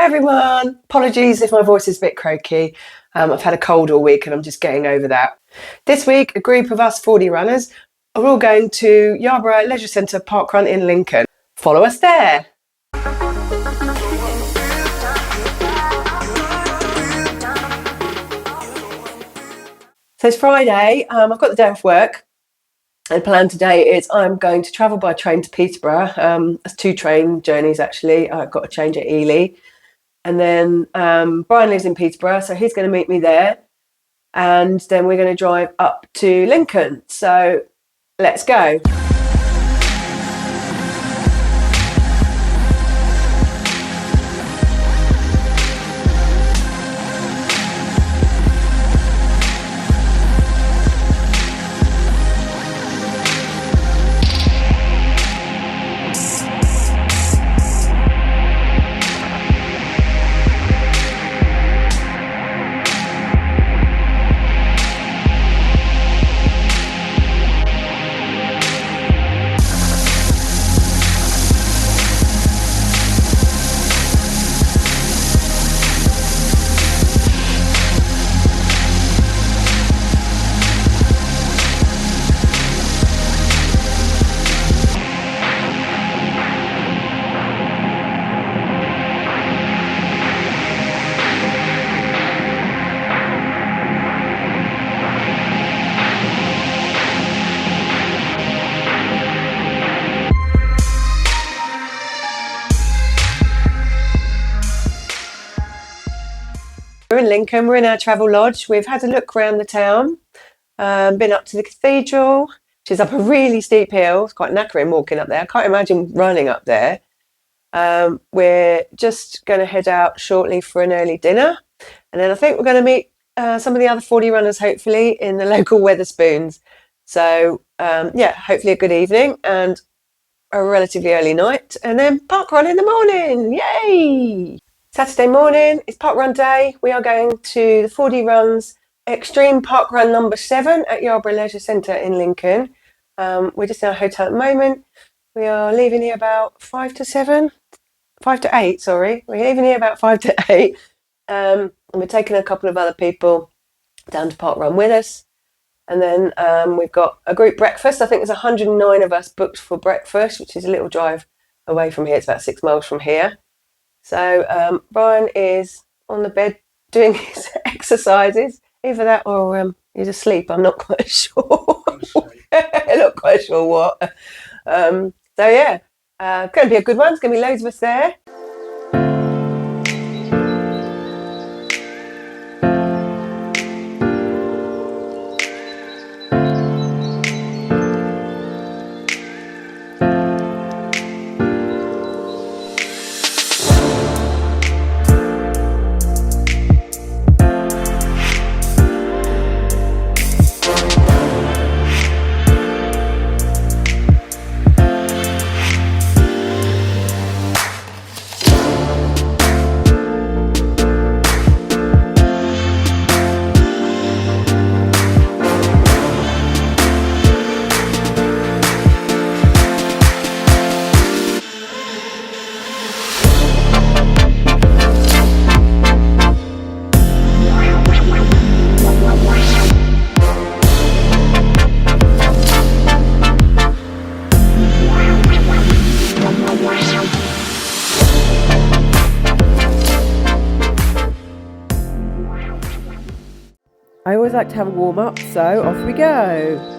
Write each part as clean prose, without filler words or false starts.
everyone, apologies if my voice is a bit croaky. I've had a cold all week and I'm just getting over that. This week, a group of us Fordy Runners are all going to Yarborough Leisure Centre parkrun in Lincoln. Follow us there. So it's Friday, I've got the day off work. And the plan today is I'm going to travel by train to Peterborough. That's 2 train journeys actually. I've got to change at Ely. And then Brian lives in Peterborough, so he's going to meet me there. And then we're going to drive up to Lincoln. So let's go. We're in Lincoln, we're in our travel lodge. We've had a look around the town, been up to the cathedral, which is up a really steep hill. It's quite knackering walking up there. I can't imagine running up there. We're just going to head out shortly for an early dinner. And then I think we're going to meet some of the other Fordy Runners, hopefully, in the local Wetherspoons. So, yeah, hopefully a good evening and a relatively early night. And then parkrun in the morning. Yay! Saturday morning, it's parkrun day. We are going to the Fordy Runs Extreme Parkrun number 7 at Yarborough Leisure Centre in Lincoln. We're just in our hotel at the moment. We are leaving here about 5 to 8, sorry. We're leaving here about 5 to 8. And we're taking a couple of other people down to parkrun with us. And then we've got a group breakfast. I think there's 109 of us booked for breakfast, which is a little drive away from here. It's about 6 miles from here. So Brian is on the bed doing his exercises. Either that or he's asleep. I'm not quite sure. I'm not quite sure what. So yeah, it's going to be a good one. There's going to be loads of us there. I always like to have a warm up, so off we go.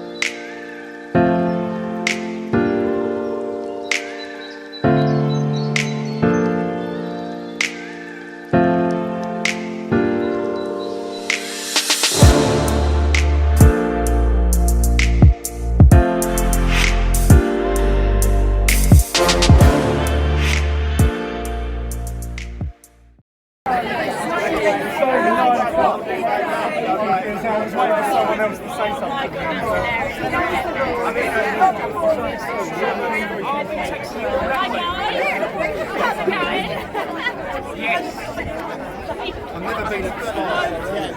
I've never been at the start yet.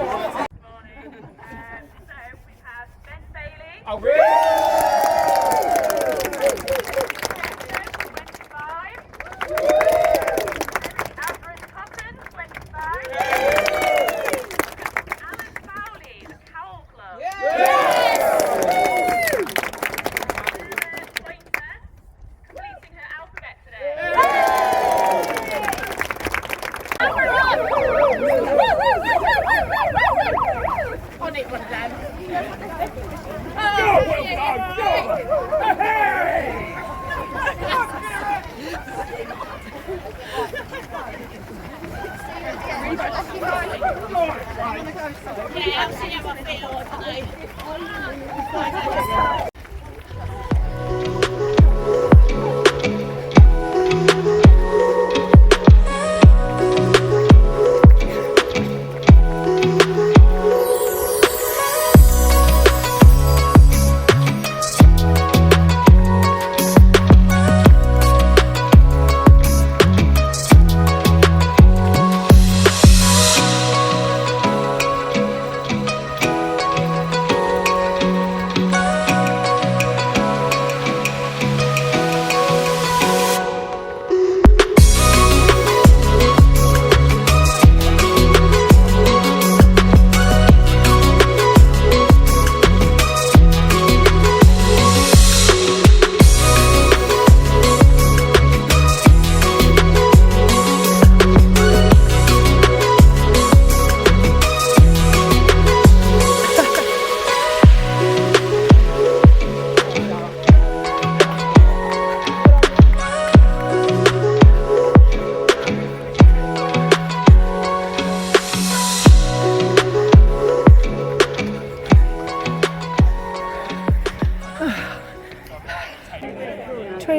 So we have Ben Bailey. Oh, really? 25. Catherine Cotton.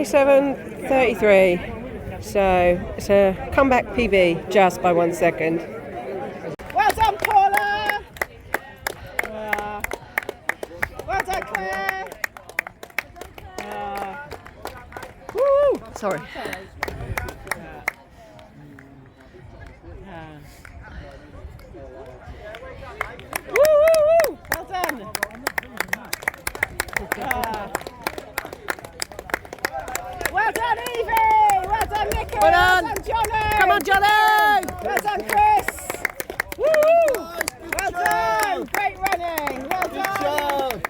27:33. So it's a comeback PB just by 1 second. Well done, Paula! Well done, Claire! Woo! Sorry. Woo, woo, woo! Well done! Well done, Evie! Well done, Nicky! Well done. Johnny! Come on, Johnny! Well done, Chris! Woo! Well done! Great running! Well done!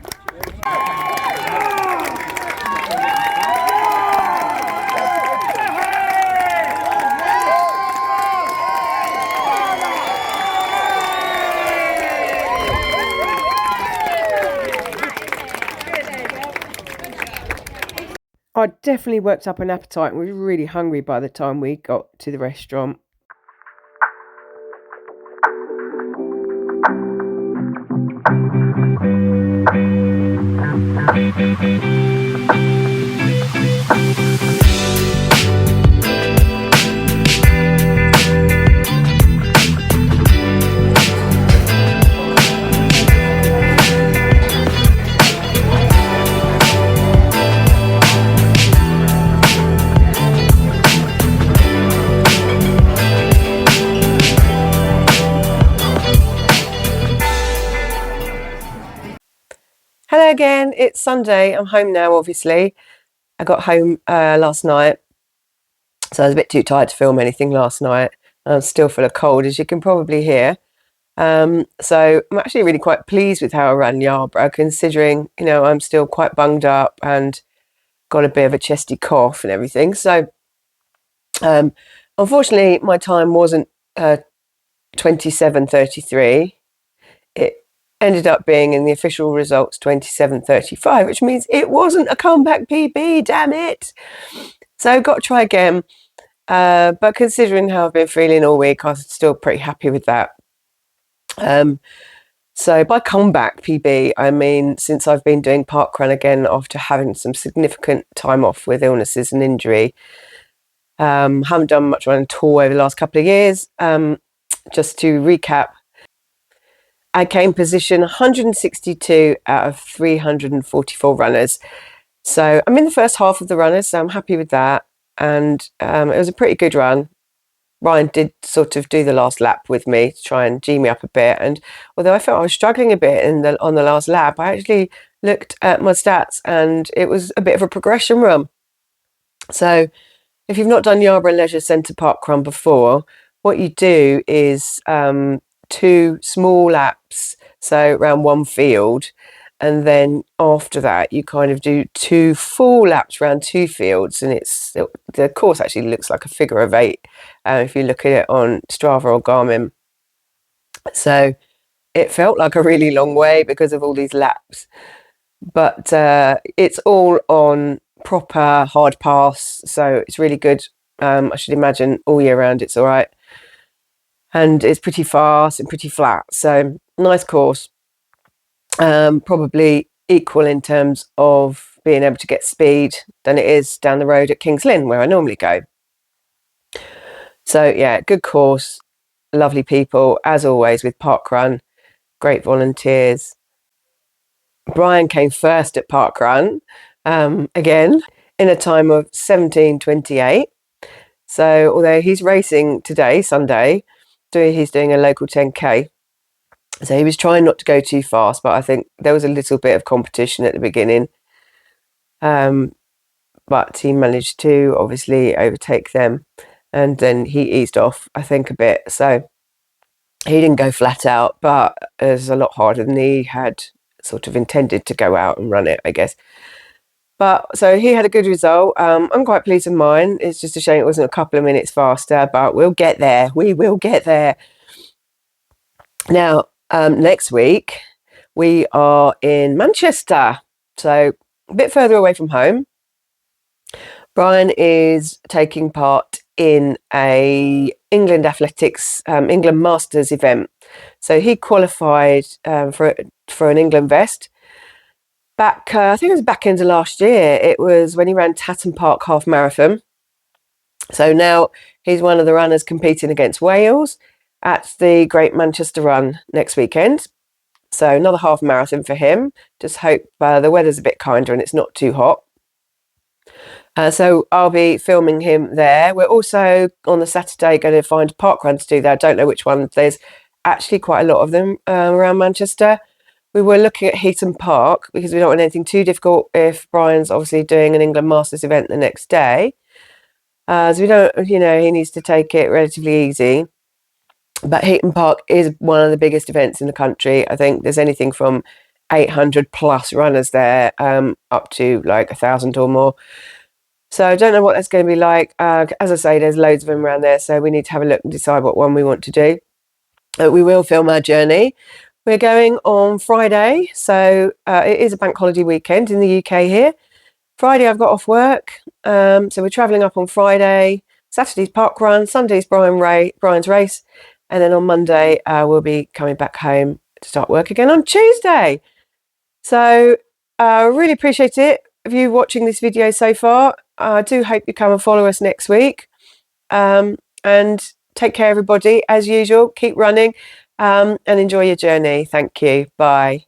I definitely worked up an appetite and was really hungry by the time we got to the restaurant. Hello again, it's Sunday. I'm home now, obviously. I got home last night, so I was a bit too tired to film anything last night. I'm still full of cold, as you can probably hear. So I'm actually really quite pleased with how I ran Yarborough, considering, you know, I'm still quite bunged up and got a bit of a chesty cough and everything. So unfortunately, my time wasn't 27:33. It ended up being in the official results 27:35, which means it wasn't a comeback PB, damn it. So got to try again. But considering how I've been feeling all week, I was still pretty happy with that. So by comeback PB, I mean since I've been doing parkrun again after having some significant time off with illnesses and injury. Haven't done much running at all over the last couple of years. Just to recap, I came position 162 out of 344 runners. So I'm in the first half of the runners, so I'm happy with that. And it was a pretty good run. Ryan did sort of do the last lap with me to try and G me up a bit. And although I felt I was struggling a bit on the last lap, I actually looked at my stats and it was a bit of a progression run. So if you've not done Yarborough Leisure Centre parkrun before, what you do is 2 small laps, so around one field, and then after that you kind of do 2 full laps around 2 fields, and the course actually looks like a figure of 8 if you look at it on Strava or Garmin. So it felt like a really long way because of all these laps, but it's all on proper hard pass, so it's really good. I should imagine all year round it's all right. and it's pretty fast and pretty flat. So nice course. Probably equal in terms of being able to get speed than it is down the road at King's Lynn, where I normally go. So yeah, good course, lovely people, as always with Parkrun, great volunteers. Brian came first at Parkrun, again, in a time of 17:28. So although he's racing today, Sunday, he's doing a local 10K. So he was trying not to go too fast, but I think there was a little bit of competition at the beginning. But he managed to obviously overtake them, and then he eased off, I think, a bit. So he didn't go flat out, but it was a lot harder than he had sort of intended to go out and run it, I guess. But so he had a good result. I'm quite pleased with mine. It's just a shame it wasn't a couple of minutes faster, but we'll get there. We will get there. Now, next week, we are in Manchester, so a bit further away from home. Brian is taking part in a England Athletics, England Masters event. So he qualified for an England vest back, I think it was back into last year. It was when he ran Tatton Park half marathon. So now he's one of the runners competing against Wales at the Great Manchester Run next weekend. So another half marathon for him. Just hope the weather's a bit kinder and it's not too hot. So I'll be filming him there. We're also on the Saturday going to find a park run to do there. I don't know which one. There's actually quite a lot of them around Manchester. We were looking at Heaton Park because we don't want anything too difficult if Brian's obviously doing an England Masters event the next day. So we don't, he needs to take it relatively easy. But Heaton Park is one of the biggest events in the country. I think there's anything from 800 plus runners there up to like 1,000 or more. So I don't know what that's going to be like. As I say, there's loads of them around there. So we need to have a look and decide what one we want to do. We will film our journey. We're going on Friday. So it is a bank holiday weekend in the UK here. Friday, I've got off work. So we're travelling up on Friday. Saturday's parkrun. Sunday's Brian's race. And then on Monday, we'll be coming back home to start work again on Tuesday. So I really appreciate it of you watching this video so far. I do hope you come and follow us next week. And take care, everybody. As usual, keep running and enjoy your journey. Thank you. Bye.